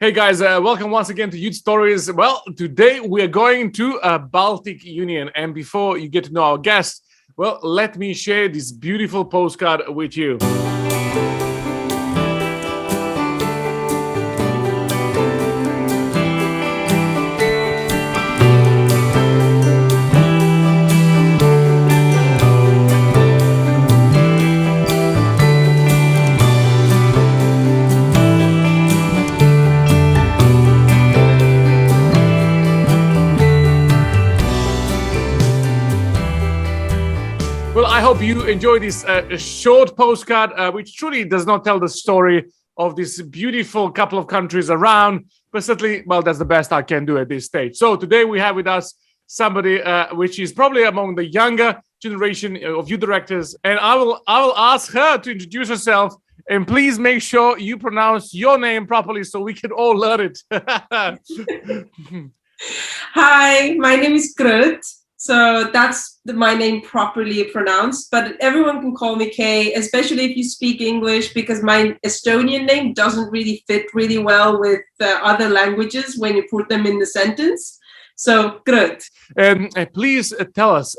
Hey guys, welcome once again to Youth Stories. Well, today we are going to Baltic Union, and before you get to know our guests, well, let me share this beautiful postcard with you. Well, I hope you enjoy this short postcard, which truly does not tell the story of this beautiful couple of countries around, but certainly, well, that's the best I can do at this stage. So today we have with us somebody which is probably among the younger generation of youth directors, and I will ask her to introduce herself, and please make sure you pronounce your name properly so we can all learn it. Hi, my name is Grut. So that's my name properly pronounced, but everyone can call me Kay, especially if you speak English, because my Estonian name doesn't really fit really well with other languages when you put them in the sentence. So Grut. Please tell us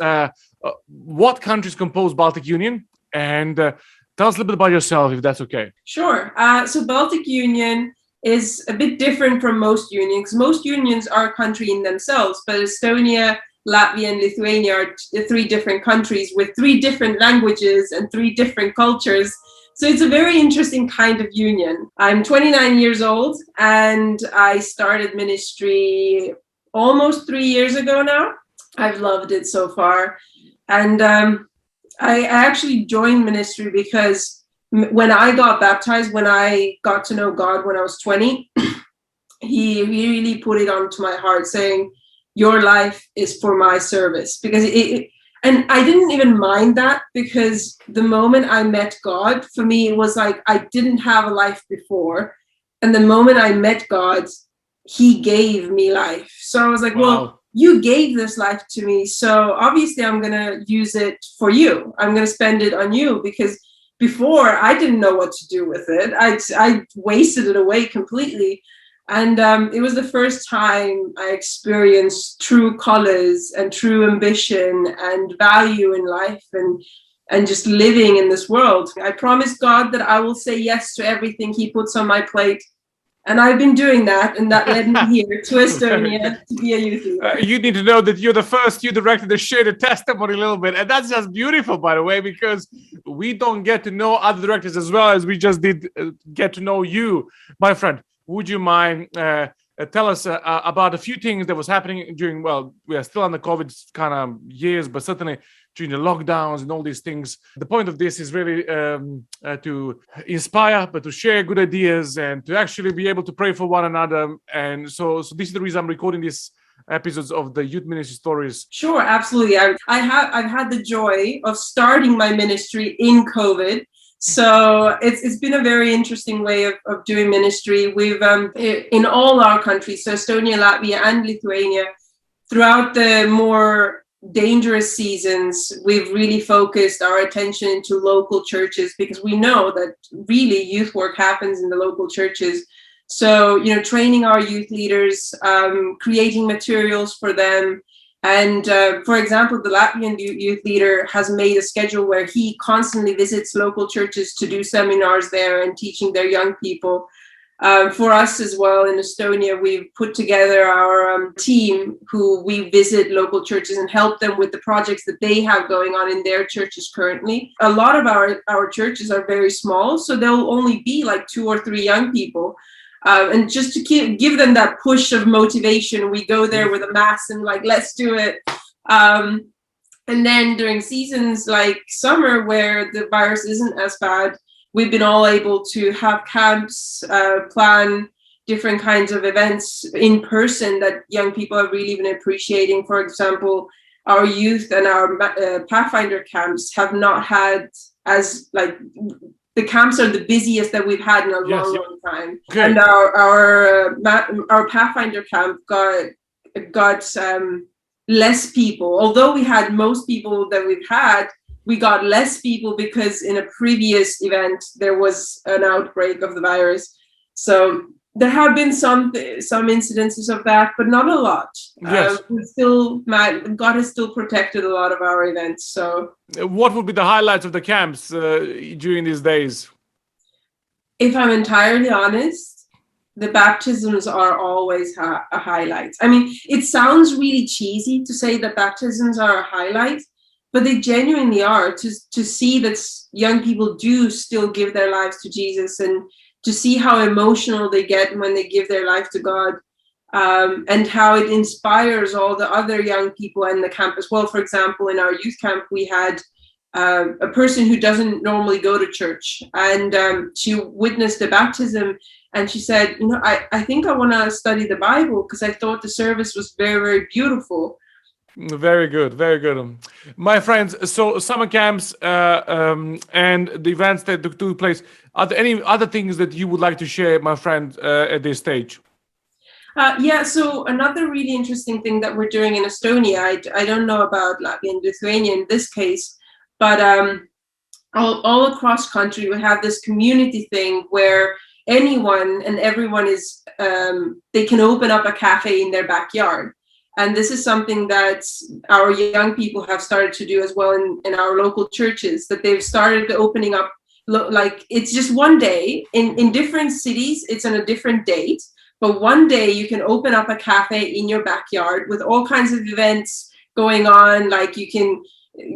what countries compose Baltic Union, and tell us a little bit about yourself, if that's okay. Sure. So Baltic Union is a bit different from most unions. Most unions are a country in themselves, but Estonia, Latvia and Lithuania are three different countries with three different languages and three different cultures. So it's a very interesting kind of union. I'm 29 years old and I started ministry almost 3 years ago now. I've loved it so far. And I actually joined ministry because when I got baptized, when I got to know God when I was 20, he really put it onto my heart saying, your life is for my service, because and I didn't even mind that, because the moment I met God, for me, it was like I didn't have a life before. And the moment I met God, he gave me life. So I was like, well, you gave this life to me. So obviously I'm going to use it for you. I'm going to spend it on you, because before I didn't know what to do with it. I wasted it away completely. And it was the first time I experienced true colors and true ambition and value in life and just living in this world. I promised God that I will say yes to everything he puts on my plate. And I've been doing that, and that led me here to Estonia to be a youth leader. You need to know that you're the first youth director to share the testimony a little bit. And that's just beautiful, by the way, because we don't get to know other directors as well as we just did get to know you, my friend. Would you mind tell us about a few things that was happening during, well, we are still under COVID kind of years, but certainly during the lockdowns and all these things. The point of this is really to inspire, but to share good ideas and to actually be able to pray for one another. And so this is the reason I'm recording these episodes of the Youth Ministry Stories. Sure, absolutely. I've had the joy of starting my ministry in COVID. So it's been a very interesting way of doing ministry. We've in all our countries, so Estonia, Latvia, and Lithuania, throughout the more dangerous seasons, we've really focused our attention into local churches, because we know that really youth work happens in the local churches. So, training our youth leaders, creating materials for them. And for example, the Latvian youth leader has made a schedule where he constantly visits local churches to do seminars there and teaching their young people. For us as well in Estonia, we've put together our team who we visit local churches and help them with the projects that they have going on in their churches currently. A lot of our churches are very small, so there'll only be like 2 or 3 young people. And just to give them that push of motivation, we go there with a mass and like, let's do it. And then during seasons like summer, where the virus isn't as bad, we've been all able to have camps, plan different kinds of events in person that young people have really been appreciating. For example, our youth and our Pathfinder camps have not had as like, the camps are the busiest that we've had in a long time. Okay. And our Pathfinder camp got less people. Although we had most people that we've had, we got less people because in a previous event there was an outbreak of the virus. So There have been some incidences of that, but not a lot. Yes. God has still protected a lot of our events. So, What would be the highlights of the camps during these days? if I'm entirely honest, the baptisms are always a highlight. I mean, it sounds really cheesy to say that baptisms are a highlight, but they genuinely are. To see that young people do still give their lives to Jesus, and to see how emotional they get when they give their life to God, and how it inspires all the other young people in the camp as well. For example, in our youth camp, we had a person who doesn't normally go to church, and she witnessed the baptism, and she said, I think I want to study the Bible because I thought the service was very, very beautiful. Very good, very good. My friends, so summer camps and the events that took place, are there any other things that you would like to share, my friend, at this stage? Yeah, so another really interesting thing that we're doing in Estonia, I don't know about Latvia and Lithuania in this case, but all across country, we have this community thing where anyone and everyone is, they can open up a cafe in their backyard. And this is something that our young people have started to do as well in our local churches, that they've started opening up, like it's just one day in different cities, it's on a different date, but one day you can open up a cafe in your backyard with all kinds of events going on. Like you can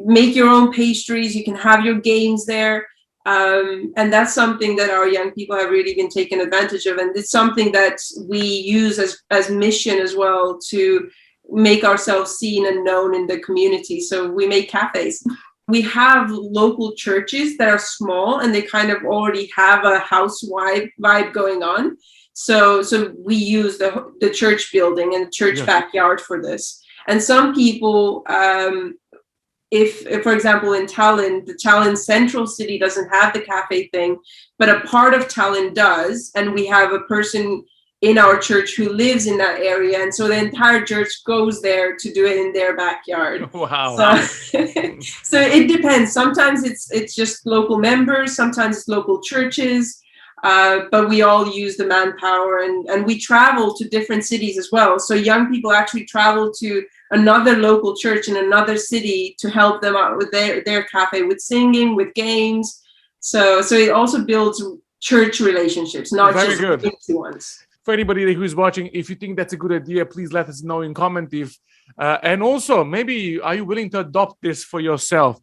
make your own pastries, you can have your games there. And that's something that our young people have really been taking advantage of. And it's something that we use as mission as well, to make ourselves seen and known in the community. So we make cafes. We have local churches that are small and they kind of already have a housewife vibe going on. So we use the church building and church backyard for this. And some people, if for example in Tallinn, the Tallinn central city doesn't have the cafe thing, but a part of Tallinn does, and we have a person in our church who lives in that area, and so the entire church goes there to do it in their backyard. Wow. So it depends. Sometimes it's just local members, sometimes it's local churches, but we all use the manpower, and we travel to different cities as well. So young people actually travel to another local church in another city to help them out with their cafe, with singing, with games. So it also builds church relationships, not Very just good. empty ones. For anybody who's watching, if you think that's a good idea, please let us know in comment. If and also maybe are you willing to adopt this for yourself?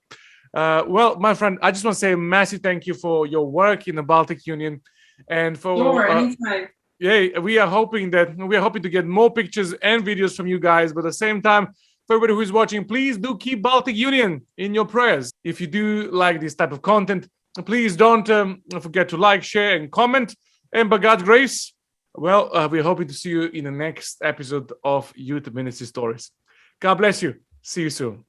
Well, my friend, I just want to say a massive thank you for your work in the Baltic Union, and for anytime. yeah, we are hoping to get more pictures and videos from you guys. But at the same time, for everybody who's watching, please do keep Baltic Union in your prayers. If you do like this type of content, please don't forget to like, share, and comment. And by God's grace, well, we're hoping to see you in the next episode of Youth Ministry Stories. God bless you. See you soon.